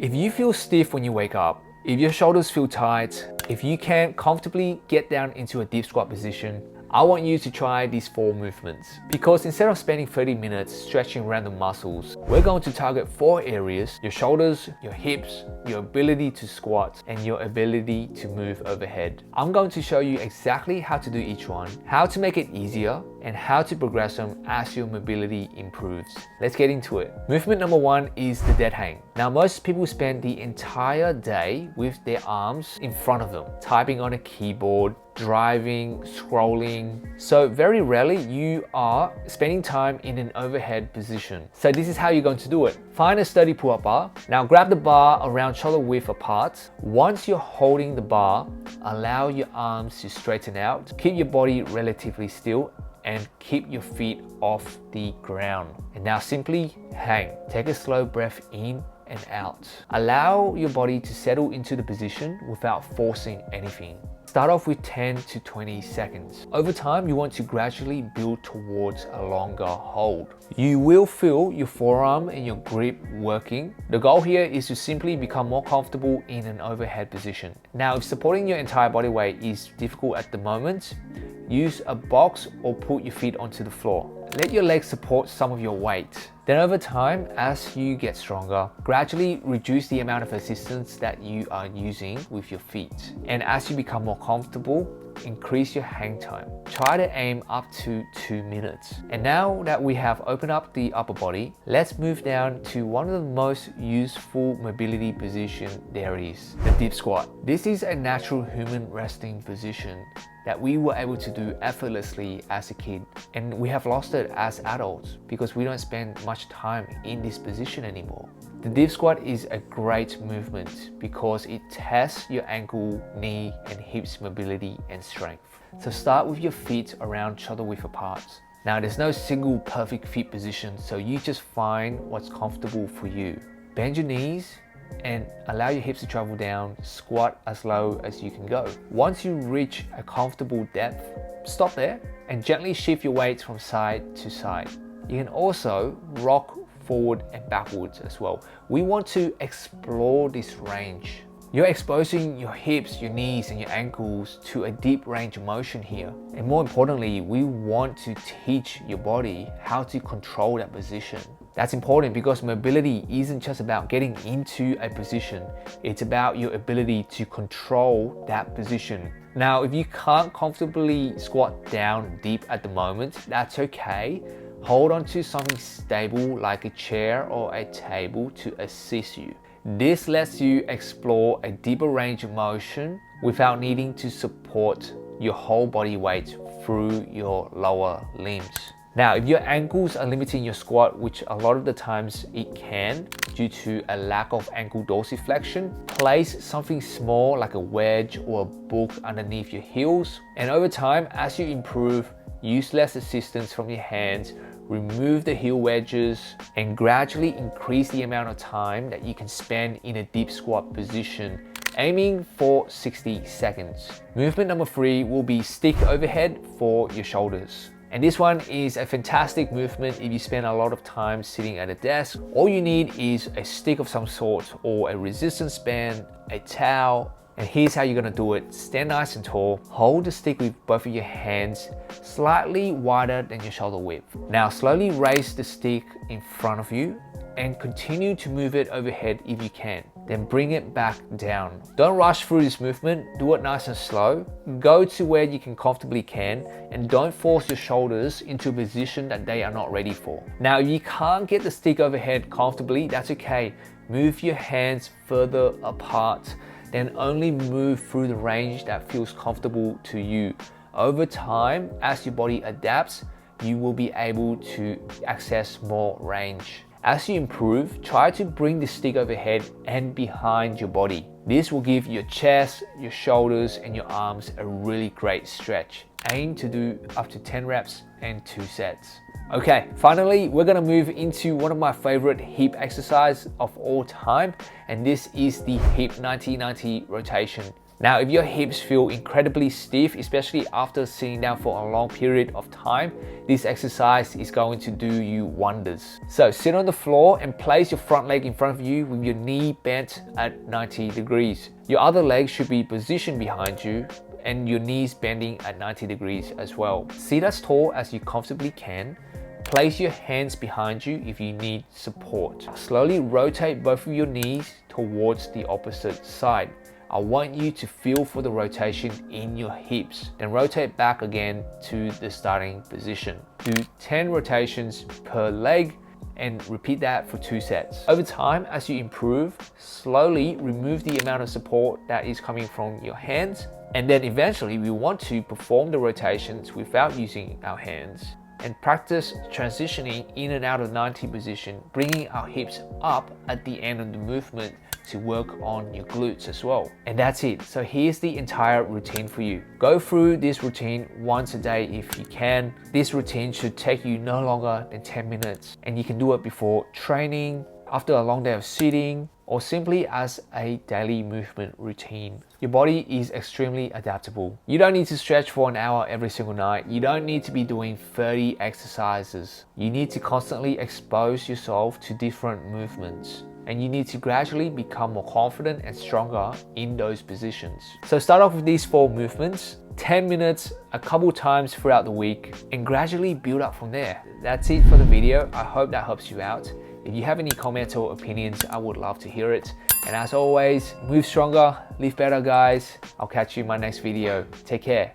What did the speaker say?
If you feel stiff when you wake up, if your shoulders feel tight, if you can't comfortably get down into a deep squat position, I want you to try these 4 movements. Because instead of spending 30 minutes stretching random muscles, we're going to target 4 areas: your shoulders, your hips, your ability to squat, and your ability to move overhead. I'm going to show you exactly how to do each one, how to make it easier, and how to progress them as your mobility improves. Let's get into it. Movement number 1 is the dead hang. Now, most people spend the entire day with their arms in front of them, typing on a keyboard, driving, scrolling. So very rarely you are spending time in an overhead position. So this is how you're going to do it. Find a sturdy pull-up bar. Now grab the bar around shoulder width apart. Once you're holding the bar, allow your arms to straighten out. Keep your body relatively still and keep your feet off the ground. And now simply hang. Take a slow breath in and out. Allow your body to settle into the position without forcing anything. Start off with 10 to 20 seconds. Over time, you want to gradually build towards a longer hold. You will feel your forearm and your grip working. The goal here is to simply become more comfortable in an overhead position. Now, if supporting your entire body weight is difficult at the moment, use a box or put your feet onto the floor. Let your legs support some of your weight. Then over time, as you get stronger, gradually reduce the amount of assistance that you are using with your feet. And as you become more comfortable, increase your hang time. Try to aim up to 2 minutes. And now that we have opened up the upper body, let's move down to one of the most useful mobility position there is, the deep squat. This is a natural human resting position that we were able to do effortlessly as a kid, and we have lost it as adults because we don't spend much time in this position anymore. The deep squat is a great movement because it tests your ankle, knee, and hips mobility and strength. So start with your feet around shoulder width apart. Now there's no single perfect feet position, so you just find what's comfortable for you. Bend your knees and allow your hips to travel down. Squat as low as you can go. Once you reach a comfortable depth, stop there and gently shift your weight from side to side. You can also rock forward and backwards as well. We want to explore this range. You're exposing your hips, your knees, and your ankles to a deep range of motion here. And more importantly, we want to teach your body how to control that position. That's important because mobility isn't just about getting into a position, it's about your ability to control that position. Now, if you can't comfortably squat down deep at the moment, that's okay. Hold on to something stable like a chair or a table to assist you. This lets you explore a deeper range of motion without needing to support your whole body weight through your lower limbs. Now, if your ankles are limiting your squat, which a lot of the times it can due to a lack of ankle dorsiflexion, place something small like a wedge or a book underneath your heels. And over time, as you improve, use less assistance from your hands, remove the heel wedges, and gradually increase the amount of time that you can spend in a deep squat position, aiming for 60 seconds. Movement number 3 will be stick overhead for your shoulders. And this one is a fantastic movement if you spend a lot of time sitting at a desk. All you need is a stick of some sort or a resistance band, a towel. And here's how you're gonna do it. Stand nice and tall. Hold the stick with both of your hands slightly wider than your shoulder width. Now slowly raise the stick in front of you and continue to move it overhead if you can. Then bring it back down. Don't rush through this movement. Do it nice and slow. Go to where you can comfortably and don't force your shoulders into a position that they are not ready for. Now, if you can't get the stick overhead comfortably, that's okay. Move your hands further apart. Then only move through the range that feels comfortable to you. Over time, as your body adapts, you will be able to access more range. As you improve, try to bring the stick overhead and behind your body. This will give your chest, your shoulders, and your arms a really great stretch. Aim to do up to 10 reps and 2 sets. Okay, finally, we're gonna move into one of my favorite hip exercises of all time, and this is the hip 90-90 rotation. Now, if your hips feel incredibly stiff, especially after sitting down for a long period of time, this exercise is going to do you wonders. So sit on the floor and place your front leg in front of you with your knee bent at 90 degrees. Your other leg should be positioned behind you and your knees bending at 90 degrees as well. Sit as tall as you comfortably can. Place your hands behind you if you need support. Slowly rotate both of your knees towards the opposite side. I want you to feel for the rotation in your hips. Then rotate back again to the starting position. Do 10 rotations per leg and repeat that for 2 sets. Over time, as you improve, slowly remove the amount of support that is coming from your hands. And then eventually we want to perform the rotations without using our hands and practice transitioning in and out of 90 position, bringing our hips up at the end of the movement to work on your glutes as well. And that's it. So here's the entire routine for you. Go through this routine once a day if you can. This routine should take you no longer than 10 minutes, and you can do it before training, after a long day of sitting, or simply as a daily movement routine. Your body is extremely adaptable. You don't need to stretch for an hour every single night. You don't need to be doing 30 exercises. You need to constantly expose yourself to different movements, and you need to gradually become more confident and stronger in those positions. So start off with these 4 movements, 10 minutes a couple times throughout the week, and gradually build up from there. That's it for the video. I hope that helps you out. If you have any comments or opinions, I would love to hear it. And as always, move stronger, live better, guys. I'll catch you in my next video. Take care.